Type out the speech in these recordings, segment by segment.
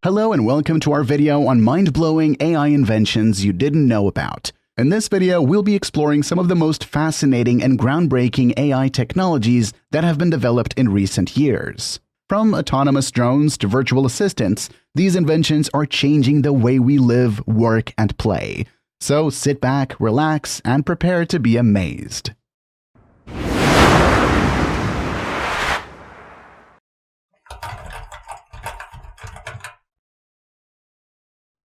Hello and welcome to our video on mind-blowing AI inventions you didn't know about. In this video, we'll be exploring some of the most fascinating and groundbreaking AI technologies that have been developed in recent years. From autonomous drones to virtual assistants, these inventions are changing the way we live, work, and play. So sit back, relax, and prepare to be amazed.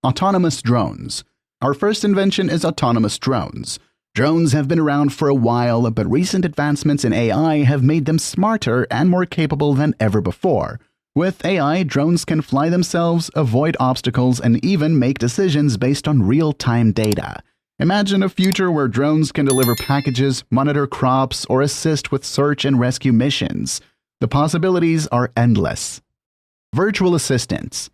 Autonomous drones. Our first invention is autonomous drones. Drones have been around for a while, but recent advancements in AI have made them smarter and more capable than ever before. With AI, drones can fly themselves, avoid obstacles, and even make decisions based on real-time data. Imagine a future where drones can deliver packages, monitor crops, or assist with search and rescue missions. The possibilities are endless. Virtual assistants.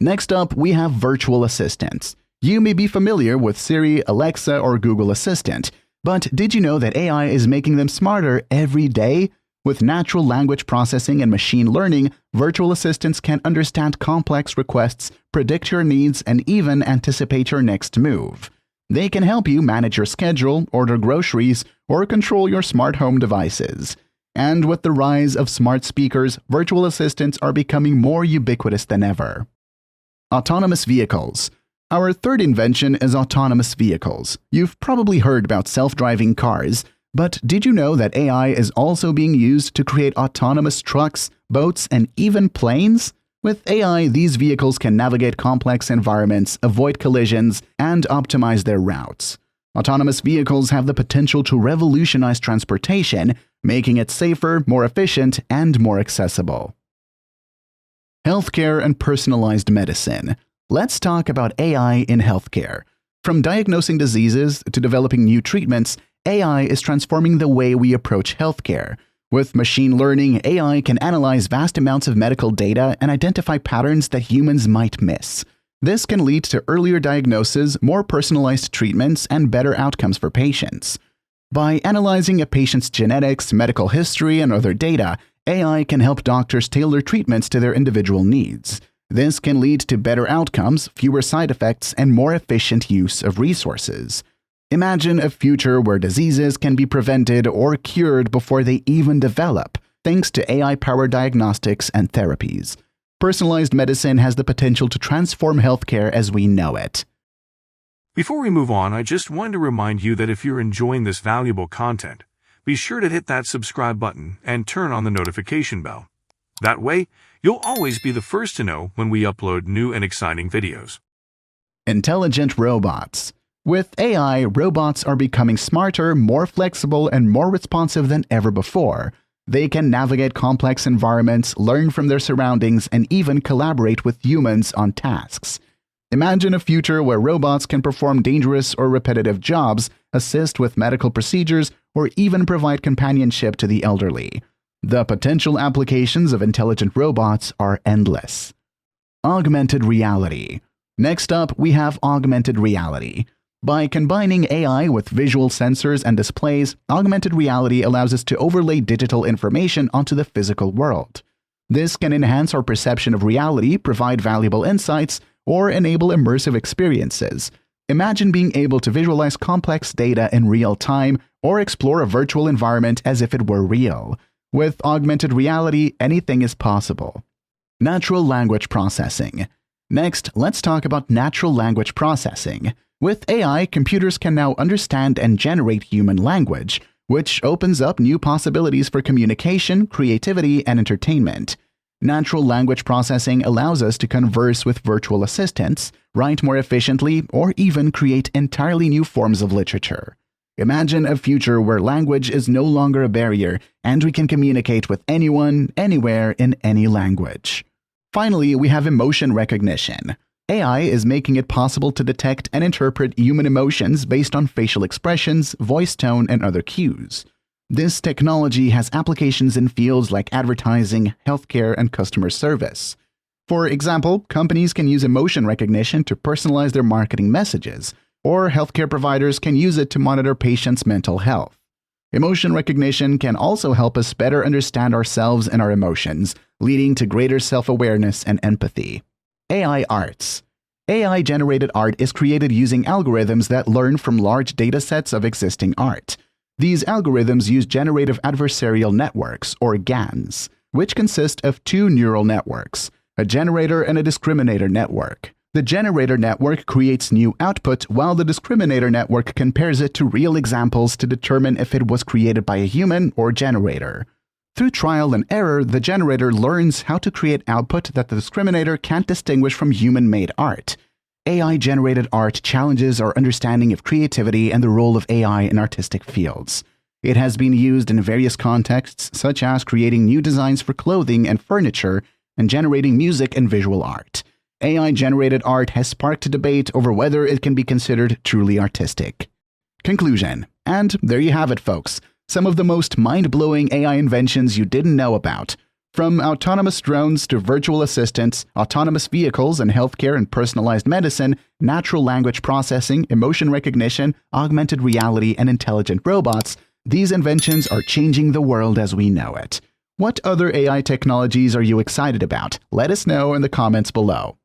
Next up, we have virtual assistants. You may be familiar with Siri, Alexa, or Google Assistant, but did you know that AI is making them smarter every day? With natural language processing and machine learning, virtual assistants can understand complex requests, predict your needs, and even anticipate your next move. They can help you manage your schedule, order groceries, or control your smart home devices. And with the rise of smart speakers, virtual assistants are becoming more ubiquitous than ever. Autonomous vehicles. Our third invention is autonomous vehicles. You've probably heard about self-driving cars, but did you know that AI is also being used to create autonomous trucks, boats, and even planes? With AI, these vehicles can navigate complex environments, avoid collisions, and optimize their routes. Autonomous vehicles have the potential to revolutionize transportation, making it safer, more efficient, and more accessible. Healthcare and personalized medicine. Let's talk about AI in healthcare. From diagnosing diseases to developing new treatments, AI is transforming the way we approach healthcare. With machine learning, AI can analyze vast amounts of medical data and identify patterns that humans might miss. This can lead to earlier diagnosis, more personalized treatments, and better outcomes for patients. By analyzing a patient's genetics, medical history, and other data, AI can help doctors tailor treatments to their individual needs. This can lead to better outcomes, fewer side effects, and more efficient use of resources. Imagine a future where diseases can be prevented or cured before they even develop, thanks to AI-powered diagnostics and therapies. Personalized medicine has the potential to transform healthcare as we know it. Before we move on, I just wanted to remind you that if you're enjoying this valuable content, be sure to hit that subscribe button and turn on the notification bell. That way, you'll always be the first to know when we upload new and exciting videos. Intelligent robots. With AI, robots are becoming smarter, more flexible, and more responsive than ever before. They can navigate complex environments, learn from their surroundings, and even collaborate with humans on tasks. Imagine a future where robots can perform dangerous or repetitive jobs, assist with medical procedures, or even provide companionship to the elderly. The potential applications of intelligent robots are endless. Augmented reality. Next up, we have augmented reality. By combining AI with visual sensors and displays, augmented reality allows us to overlay digital information onto the physical world. This can enhance our perception of reality, provide valuable insights, or enable immersive experiences. Imagine being able to visualize complex data in real time or explore a virtual environment as if it were real. With augmented reality, anything is possible. Natural language processing. Next, let's talk about natural language processing. With AI, computers can now understand and generate human language, which opens up new possibilities for communication, creativity, and entertainment. Natural language processing allows us to converse with virtual assistants, write more efficiently, or even create entirely new forms of literature. Imagine a future where language is no longer a barrier and we can communicate with anyone, anywhere, in any language. Finally, we have emotion recognition. AI is making it possible to detect and interpret human emotions based on facial expressions, voice tone, and other cues. This technology has applications in fields like advertising, healthcare, and customer service. For example, companies can use emotion recognition to personalize their marketing messages, or healthcare providers can use it to monitor patients' mental health. Emotion recognition can also help us better understand ourselves and our emotions, leading to greater self-awareness and empathy. AI arts. AI-generated art is created using algorithms that learn from large datasets of existing art. These algorithms use generative adversarial networks, or GANs, which consist of two neural networks, a generator and a discriminator network. The generator network creates new output, while the discriminator network compares it to real examples to determine if it was created by a human or generator. Through trial and error, the generator learns how to create output that the discriminator can't distinguish from human-made art. AI-generated art challenges our understanding of creativity and the role of AI in artistic fields. It has been used in various contexts, such as creating new designs for clothing and furniture and generating music and visual art. AI-generated art has sparked a debate over whether it can be considered truly artistic. Conclusion. And there you have it, folks. Some of the most mind-blowing AI inventions you didn't know about. From autonomous drones to virtual assistants, autonomous vehicles in healthcare and personalized medicine, natural language processing, emotion recognition, augmented reality, and intelligent robots, these inventions are changing the world as we know it. What other AI technologies are you excited about? Let us know in the comments below.